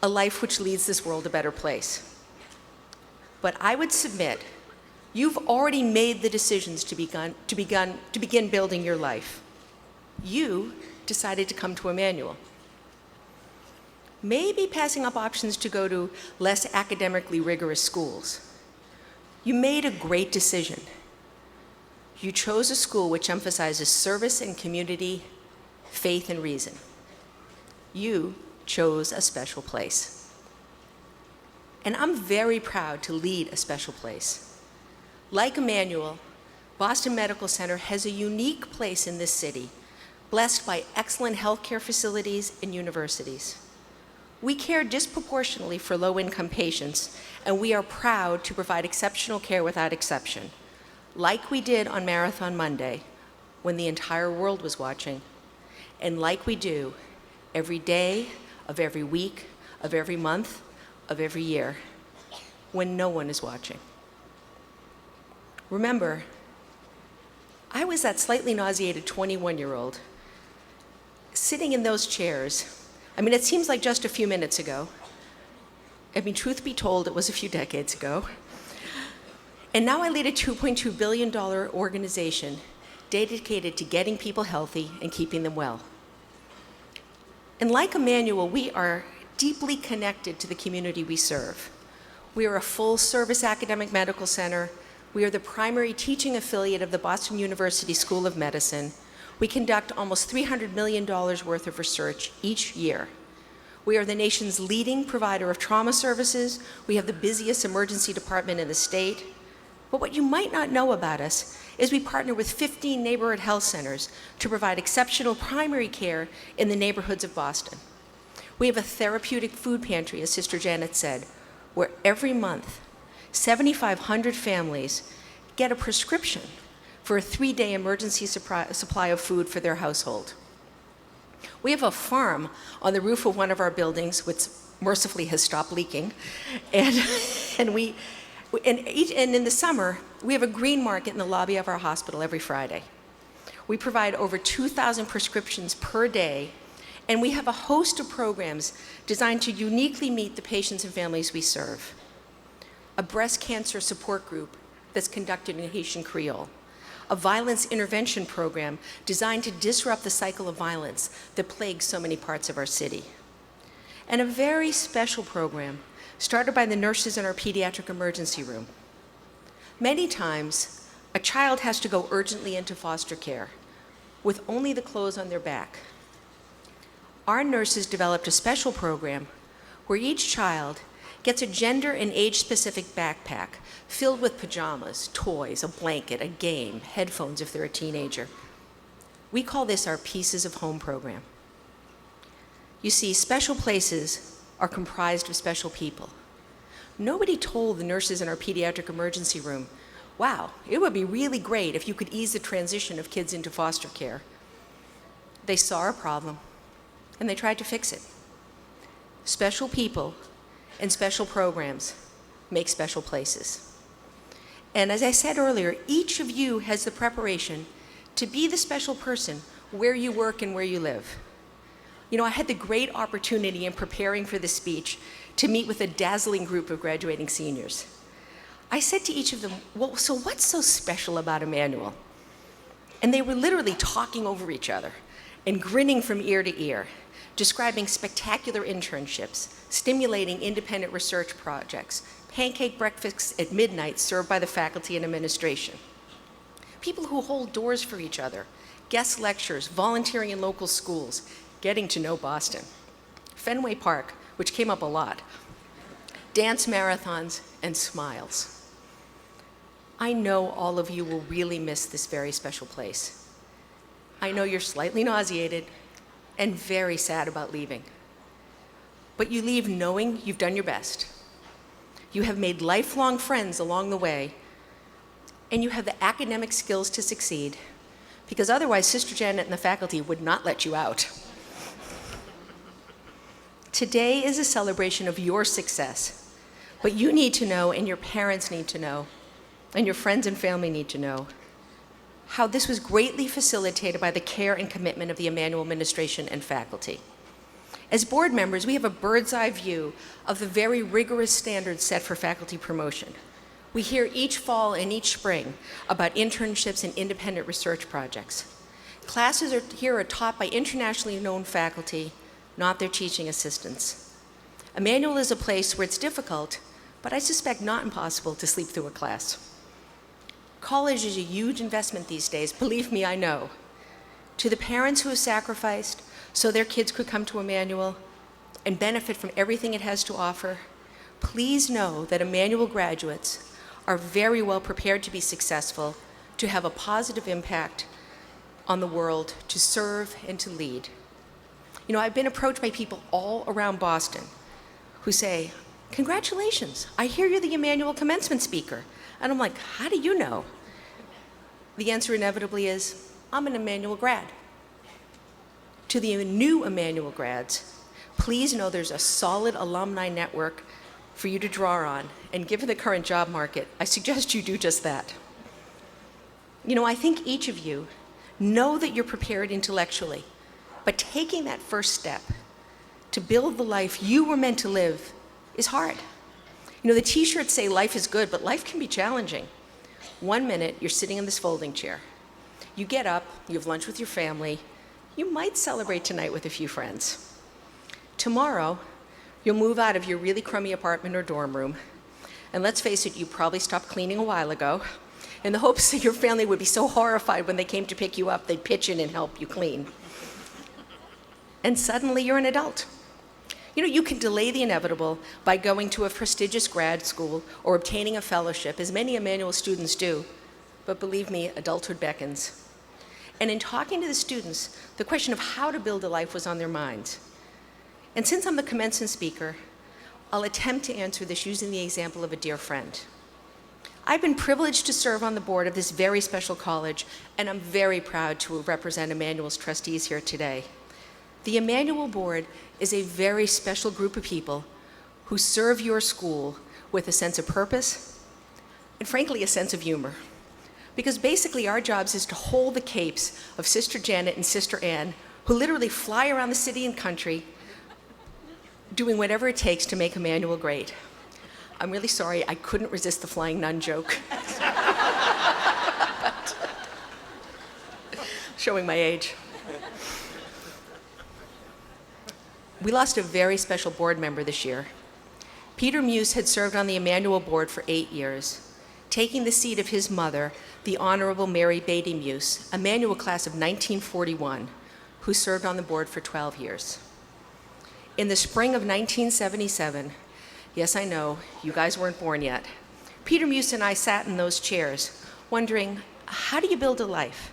a life which leads this world a better place. But I would submit, you've already made the decisions to begin building your life. You decided to come to Emmanuel. Maybe passing up options to go to less academically rigorous schools. You made a great decision. You chose a school which emphasizes service and community, faith and reason. You chose a special place. And I'm very proud to lead a special place. Like Emmanuel, Boston Medical Center has a unique place in this city, blessed by excellent healthcare facilities and universities. We care disproportionately for low-income patients, and we are proud to provide exceptional care without exception, like we did on Marathon Monday, when the entire world was watching, and like we do every day of every week, of every month, of every year, when no one is watching. Remember, I was that slightly nauseated 21-year-old sitting in those chairs. I mean, it seems like just a few minutes ago. I mean, truth be told, it was a few decades ago. And now I lead a $2.2 billion organization dedicated to getting people healthy and keeping them well. And like Emmanuel, we are deeply connected to the community we serve. We are a full-service academic medical center. We are the primary teaching affiliate of the Boston University School of Medicine. We conduct almost $300 million worth of research each year. We are the nation's leading provider of trauma services. We have the busiest emergency department in the state. But what you might not know about us is we partner with 15 neighborhood health centers to provide exceptional primary care in the neighborhoods of Boston. We have a therapeutic food pantry, as Sister Janet said, where every month, 7,500 families get a prescription for a 3-day emergency supply of food for their household. We have a farm on the roof of one of our buildings, which mercifully has stopped leaking, and in the summer, we have a green market in the lobby of our hospital every Friday. We provide over 2,000 prescriptions per day, and we have a host of programs designed to uniquely meet the patients and families we serve. A breast cancer support group that's conducted in Haitian Creole, a violence intervention program designed to disrupt the cycle of violence that plagues so many parts of our city, and a very special program started by the nurses in our pediatric emergency room. Many times, a child has to go urgently into foster care with only the clothes on their back. Our nurses developed a special program where each child gets a gender and age-specific backpack filled with pajamas, toys, a blanket, a game, headphones if they're a teenager. We call this our Pieces of Home program. You see, special places are comprised of special people. Nobody told the nurses in our pediatric emergency room, wow, it would be really great if you could ease the transition of kids into foster care. They saw a problem, and they tried to fix it. Special people and special programs make special places. And as I said earlier, each of you has the preparation to be the special person where you work and where you live. You know, I had the great opportunity in preparing for this speech to meet with a dazzling group of graduating seniors. I said to each of them, well, so what's so special about Emmanuel? And they were literally talking over each other and grinning from ear to ear, describing spectacular internships, stimulating independent research projects, pancake breakfasts at midnight served by the faculty and administration, people who hold doors for each other, guest lectures, volunteering in local schools, getting to know Boston, Fenway Park, which came up a lot, dance marathons, and smiles. I know all of you will really miss this very special place. I know you're slightly nauseated and very sad about leaving, but you leave knowing you've done your best. You have made lifelong friends along the way, and you have the academic skills to succeed, because otherwise Sister Janet and the faculty would not let you out. Today is a celebration of your success, but you need to know, and your parents need to know, and your friends and family need to know, how this was greatly facilitated by the care and commitment of the Emmanuel administration and faculty. As board members, we have a bird's eye view of the very rigorous standards set for faculty promotion. We hear each fall and each spring about internships and independent research projects. Classes here are taught by internationally known faculty, not their teaching assistants. Emmanuel is a place where it's difficult, but I suspect not impossible, to sleep through a class. College is a huge investment these days, believe me, I know. To the parents who have sacrificed so their kids could come to Emmanuel and benefit from everything it has to offer, please know that Emmanuel graduates are very well prepared to be successful, to have a positive impact on the world, to serve and to lead. You know, I've been approached by people all around Boston who say, "Congratulations, I hear you're the Emmanuel Commencement speaker." And I'm like, "How do you know?" The answer inevitably is, "I'm an Emmanuel grad." To the new Emmanuel grads, please know there's a solid alumni network for you to draw on, and given the current job market, I suggest you do just that. You know, I think each of you know that you're prepared intellectually, but taking that first step to build the life you were meant to live is hard. You know, the t-shirts say life is good, but life can be challenging. One minute, you're sitting in this folding chair. You get up, you have lunch with your family, you might celebrate tonight with a few friends. Tomorrow, you'll move out of your really crummy apartment or dorm room, and let's face it, you probably stopped cleaning a while ago, in the hopes that your family would be so horrified when they came to pick you up, they'd pitch in and help you clean. And suddenly you're an adult. You know, you can delay the inevitable by going to a prestigious grad school or obtaining a fellowship, as many Emmanuel students do, but believe me, adulthood beckons. And in talking to the students, the question of how to build a life was on their minds. And since I'm the commencement speaker, I'll attempt to answer this using the example of a dear friend. I've been privileged to serve on the board of this very special college, and I'm very proud to represent Emmanuel's trustees here today. The Emmanuel Board is a very special group of people who serve your school with a sense of purpose and, frankly, a sense of humor. Because basically our jobs is to hold the capes of Sister Janet and Sister Ann, who literally fly around the city and country doing whatever it takes to make Emmanuel great. I'm really sorry, I couldn't resist the flying nun joke. Showing my age. We lost a very special board member this year. Peter Muse had served on the Emmanuel board for 8 years, taking the seat of his mother, the Honorable Mary Beatty Muse, Emmanuel class of 1941, who served on the board for 12 years. In the spring of 1977, yes, I know, you guys weren't born yet, Peter Muse and I sat in those chairs, wondering, how do you build a life?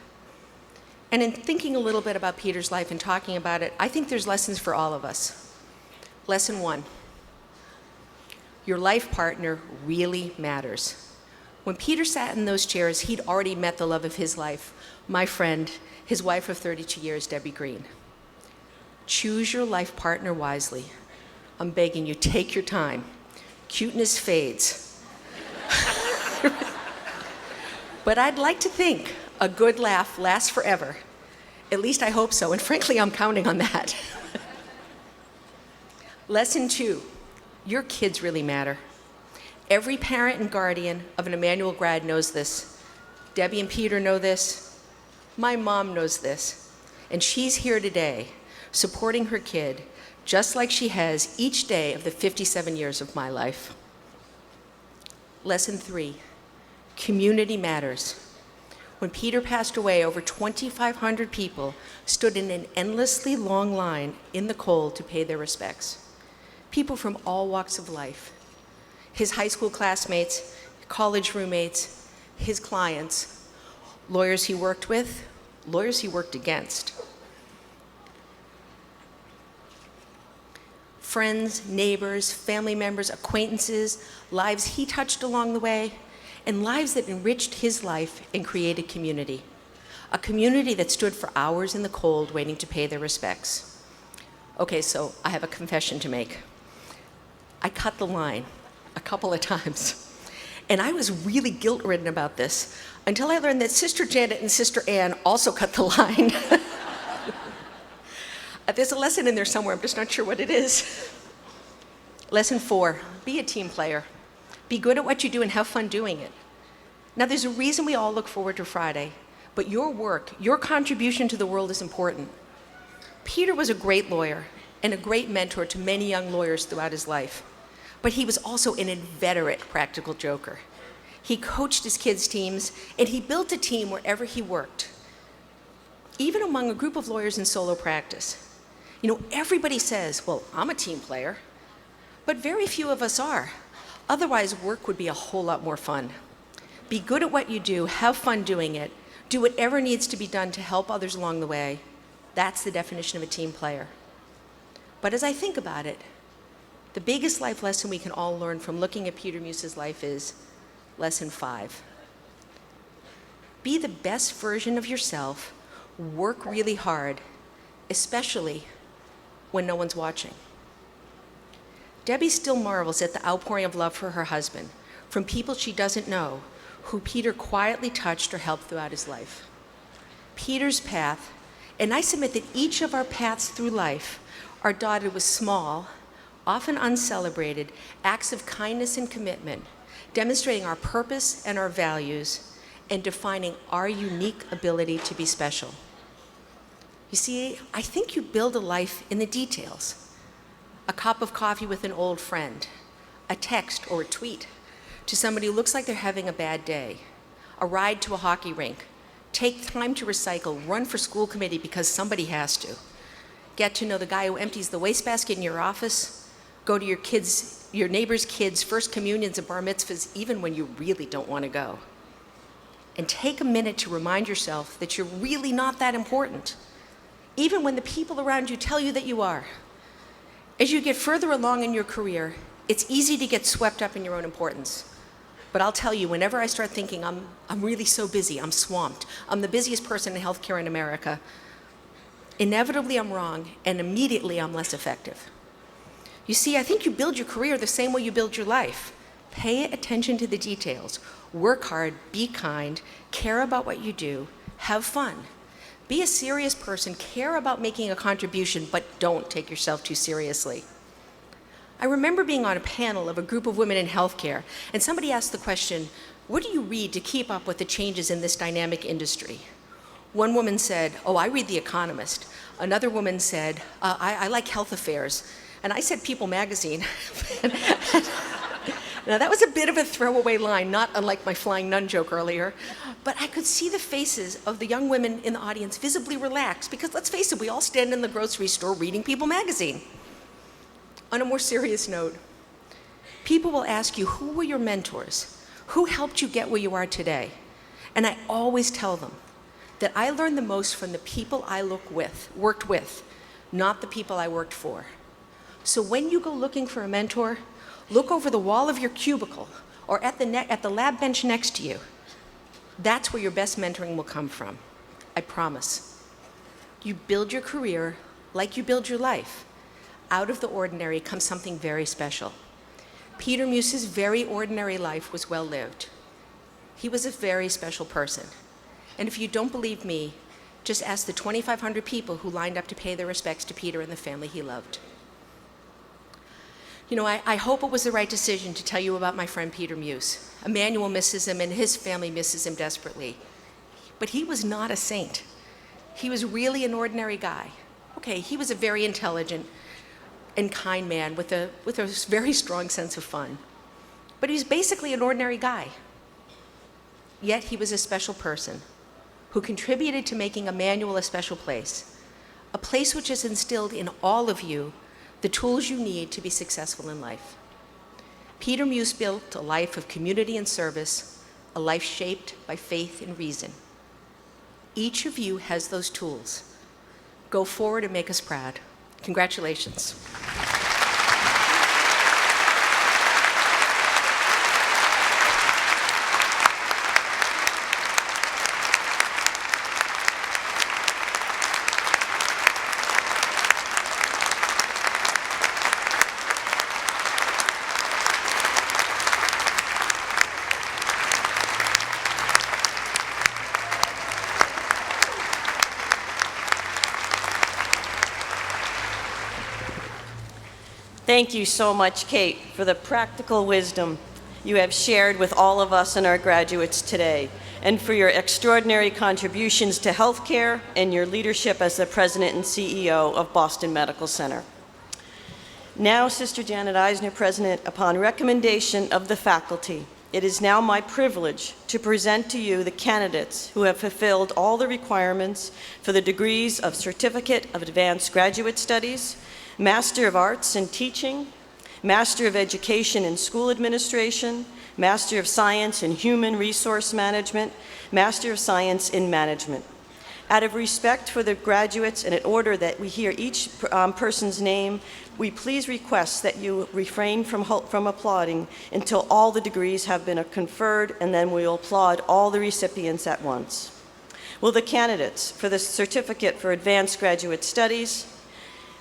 And in thinking a little bit about Peter's life and talking about it, I think there's lessons for all of us. Lesson 1, your life partner really matters. When Peter sat in those chairs, he'd already met the love of his life, my friend, his wife of 32 years, Debbie Green. Choose your life partner wisely. I'm begging you, take your time. Cuteness fades. But I'd like to think a good laugh lasts forever. At least I hope so, and frankly, I'm counting on that. Lesson 2, your kids really matter. Every parent and guardian of an Emmanuel grad knows this. Debbie and Peter know this. My mom knows this. And she's here today, supporting her kid, just like she has each day of the 57 years of my life. Lesson 3, community matters. When Peter passed away, over 2,500 people stood in an endlessly long line in the cold to pay their respects. People from all walks of life. His high school classmates, college roommates, his clients, lawyers he worked with, lawyers he worked against. Friends, neighbors, family members, acquaintances, lives he touched along the way, and lives that enriched his life and created community. A community that stood for hours in the cold waiting to pay their respects. Okay, so I have a confession to make. I cut the line a couple of times, and I was really guilt-ridden about this until I learned that Sister Janet and Sister Ann also cut the line. There's a lesson in there somewhere, I'm just not sure what it is. Lesson 4, be a team player. Be good at what you do and have fun doing it. Now, there's a reason we all look forward to Friday, but your work, your contribution to the world is important. Peter was a great lawyer and a great mentor to many young lawyers throughout his life, but he was also an inveterate practical joker. He coached his kids' teams, and he built a team wherever he worked, even among a group of lawyers in solo practice. You know, everybody says, well, I'm a team player. But very few of us are. Otherwise, work would be a whole lot more fun. Be good at what you do, have fun doing it, do whatever needs to be done to help others along the way. That's the definition of a team player. But as I think about it, the biggest life lesson we can all learn from looking at Peter Muse's life is lesson 5. Be the best version of yourself, work really hard, especially when no one's watching. Debbie still marvels at the outpouring of love for her husband from people she doesn't know, who Peter quietly touched or helped throughout his life. Peter's path, and I submit that each of our paths through life are dotted with small, often uncelebrated, acts of kindness and commitment, demonstrating our purpose and our values, and defining our unique ability to be special. You see, I think you build a life in the details. A cup of coffee with an old friend, a text or a tweet to somebody who looks like they're having a bad day, a ride to a hockey rink, take time to recycle, run for school committee because somebody has to, get to know the guy who empties the wastebasket in your office, go to your neighbor's kids' first communions and bar mitzvahs even when you really don't want to go. And take a minute to remind yourself that you're really not that important, even when the people around you tell you that you are. As you get further along in your career, it's easy to get swept up in your own importance. But I'll tell you, whenever I start thinking I'm really so busy, I'm swamped, I'm the busiest person in healthcare in America, inevitably I'm wrong, and immediately I'm less effective. You see, I think you build your career the same way you build your life. Pay attention to the details. Work hard, be kind, care about what you do, have fun. Be a serious person, care about making a contribution, but don't take yourself too seriously. I remember being on a panel of a group of women in healthcare, and somebody asked the question, what do you read to keep up with the changes in this dynamic industry? One woman said, oh, I read The Economist. Another woman said, I like Health Affairs. And I said People magazine. Now that was a bit of a throwaway line, not unlike my flying nun joke earlier, but I could see the faces of the young women in the audience visibly relaxed because let's face it, we all stand in the grocery store reading People magazine. On a more serious note, people will ask you, who were your mentors? Who helped you get where you are today? And I always tell them that I learned the most from the people I worked with, not the people I worked for. So when you go looking for a mentor, look over the wall of your cubicle or at the lab bench next to you. That's where your best mentoring will come from. I promise. You build your career like you build your life. Out of the ordinary comes something very special. Peter Muse's very ordinary life was well lived. He was a very special person. And if you don't believe me, just ask the 2,500 people who lined up to pay their respects to Peter and the family he loved. You know, I hope it was the right decision to tell you about my friend Peter Muse. Emmanuel misses him and his family misses him desperately. But he was not a saint. He was really an ordinary guy. Okay, he was a very intelligent and kind man with a very strong sense of fun. But he was basically an ordinary guy. Yet he was a special person who contributed to making Emmanuel a special place, a place which has instilled in all of you the tools you need to be successful in life. Peter Muse built a life of community and service, a life shaped by faith and reason. Each of you has those tools. Go forward and make us proud. Congratulations. Thank you so much, Kate, for the practical wisdom you have shared with all of us and our graduates today, and for your extraordinary contributions to healthcare and your leadership as the president and CEO of Boston Medical Center. Now, Sister Janet Eisner, President, upon recommendation of the faculty, it is now my privilege to present to you the candidates who have fulfilled all the requirements for the degrees of Certificate of Advanced Graduate Studies, Master of Arts in Teaching, Master of Education in School Administration, Master of Science in Human Resource Management, Master of Science in Management. Out of respect for the graduates and in order that we hear each person's name, we please request that you refrain from applauding until all the degrees have been conferred, and then we will applaud all the recipients at once. Will the candidates for the Certificate for Advanced Graduate Studies,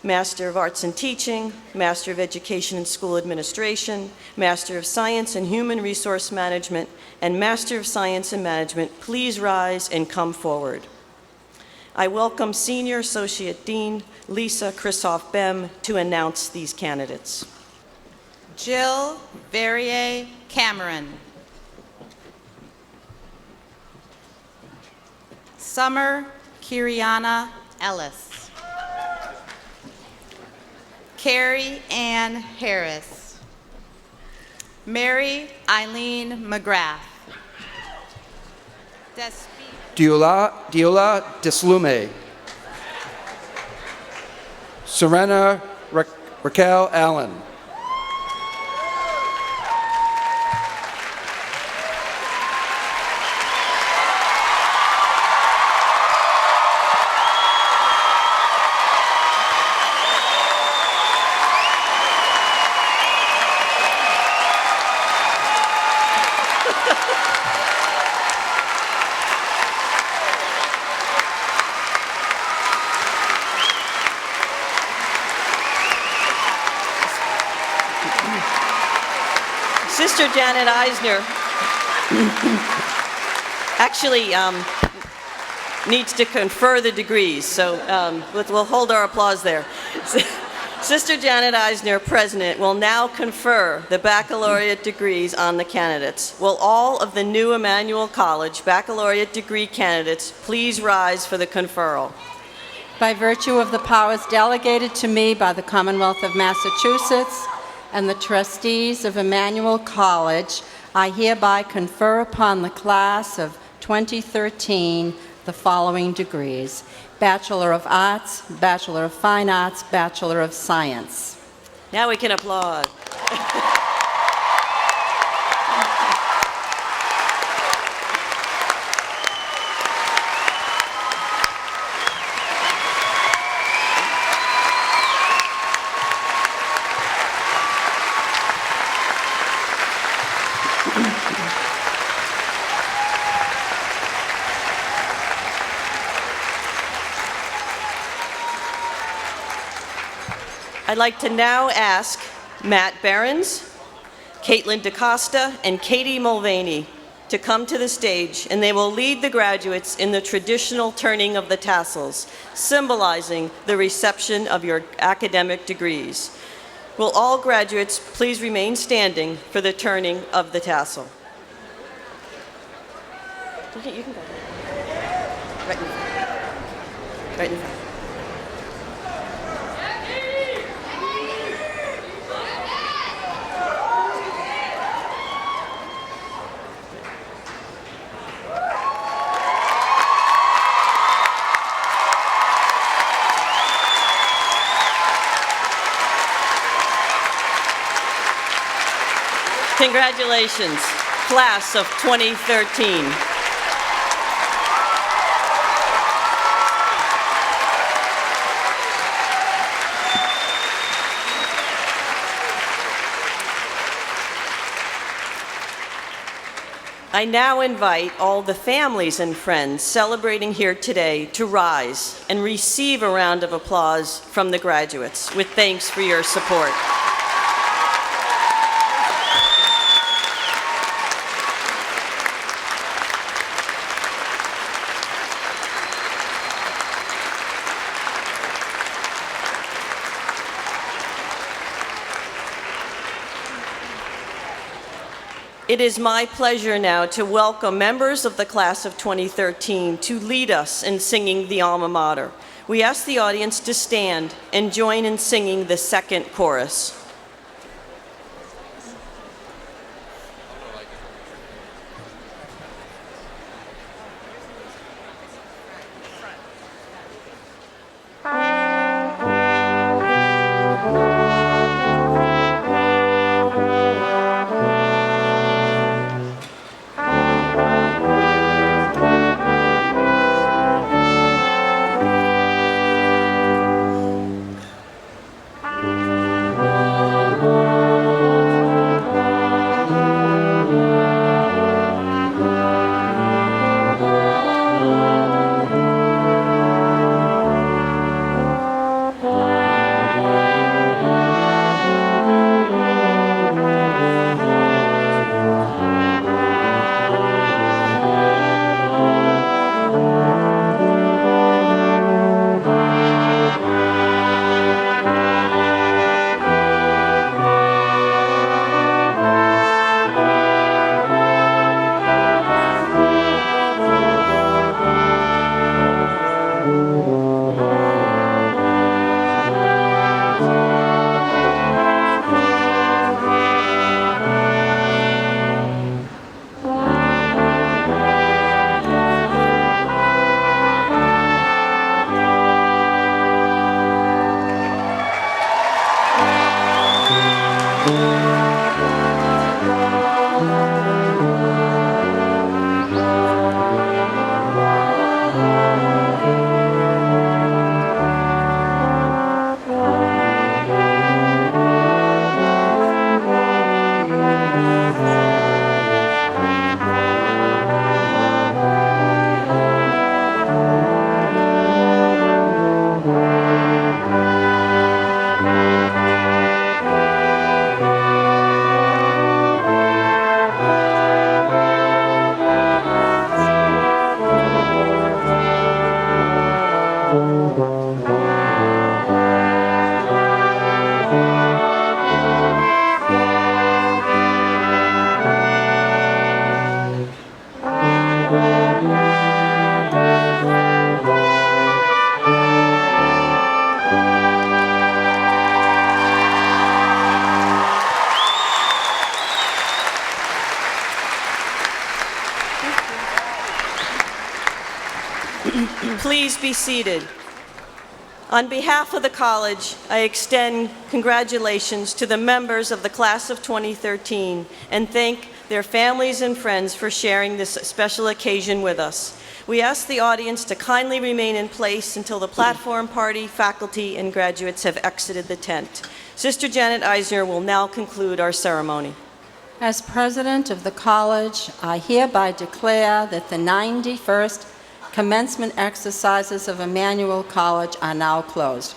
Master of Arts in Teaching, Master of Education in School Administration, Master of Science in Human Resource Management, and Master of Science in Management please rise and come forward? I welcome Senior Associate Dean Lisa Kristoff-Bem to announce these candidates. Jill Verrier Cameron. Summer Kiriana Ellis. Carrie Ann Harris. Mary Eileen McGrath. Diola Deslume. Serena Raquel Allen. Sister Janet Eisner actually needs to confer the degrees, so we'll hold our applause there. Sister Janet Eisner, President, will now confer the baccalaureate degrees on the candidates. Will all of the new Emmanuel College baccalaureate degree candidates please rise for the conferral? By virtue of the powers delegated to me by the Commonwealth of Massachusetts and the trustees of Emmanuel College, I hereby confer upon the class of 2013 the following degrees: Bachelor of Arts, Bachelor of Fine Arts, Bachelor of Science. Now we can applaud. I'd like to now ask Matt Behrens, Caitlin DaCosta, and Katie Mulvaney to come to the stage, and they will lead the graduates in the traditional turning of the tassels, symbolizing the reception of your academic degrees. Will all graduates please remain standing for the turning of the tassel? You can go. Right in front. Right in front. Congratulations, class of 2013. I now invite all the families and friends celebrating here today to rise and receive a round of applause from the graduates with thanks for your support. It is my pleasure now to welcome members of the class of 2013 to lead us in singing the alma mater. We ask the audience to stand and join in singing the second chorus. Please be seated. On behalf of the college, I extend congratulations to the members of the class of 2013 and thank their families and friends for sharing this special occasion with us. We ask the audience to kindly remain in place until the platform party, faculty, and graduates have exited the tent. Sister Janet Eisner will now conclude our ceremony. As president of the college, I hereby declare that the 91st commencement exercises of Emmanuel College are now closed.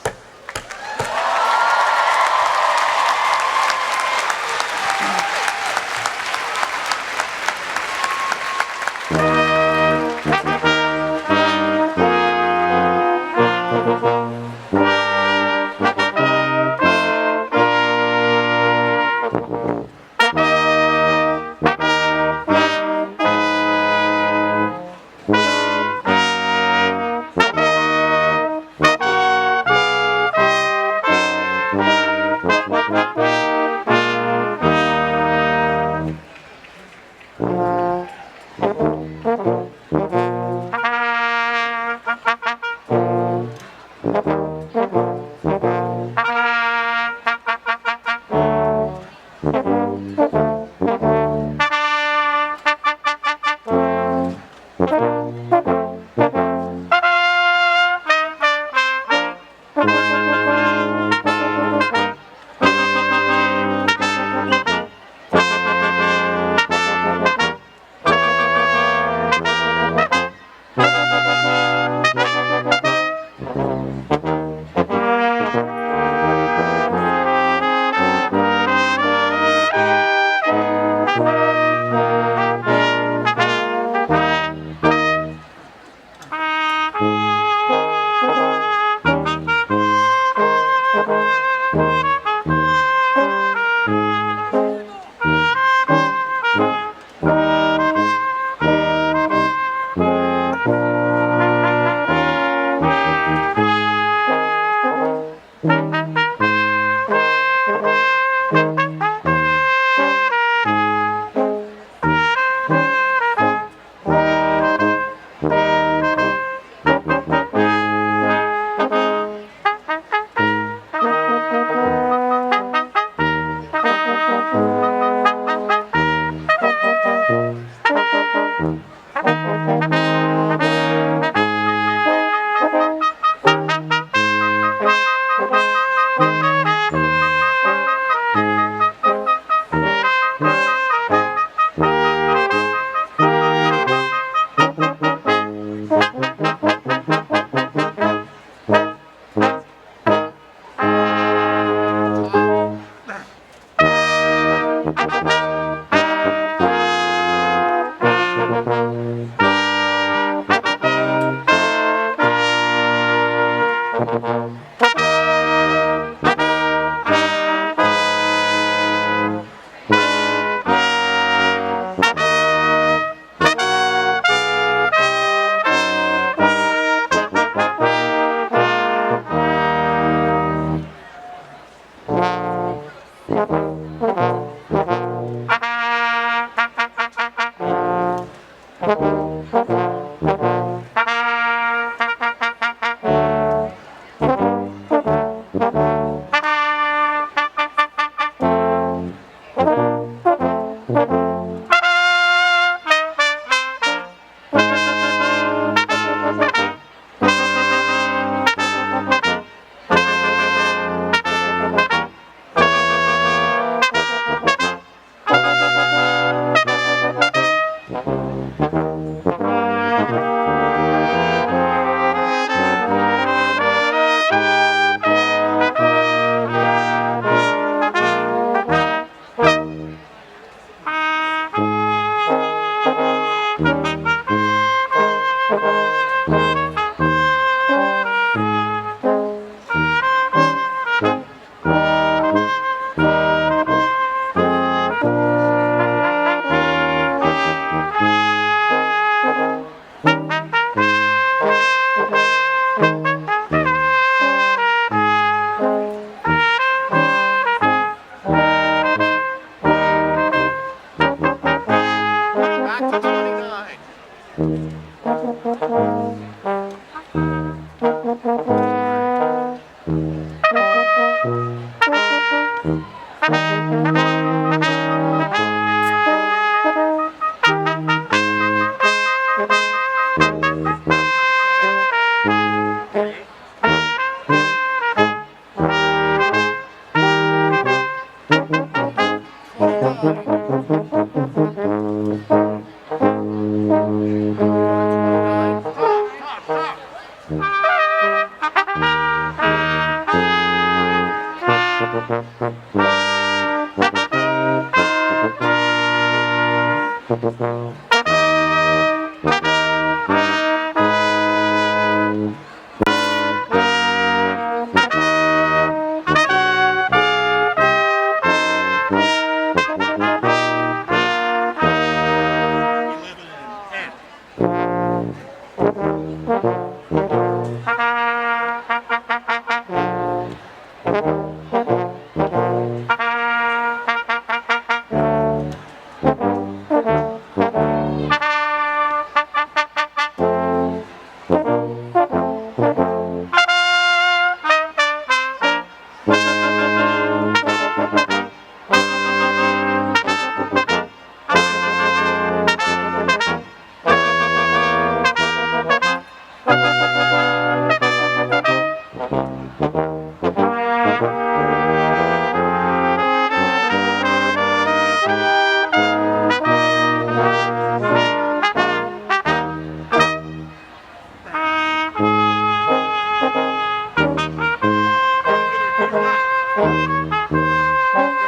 This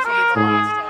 will be the last time.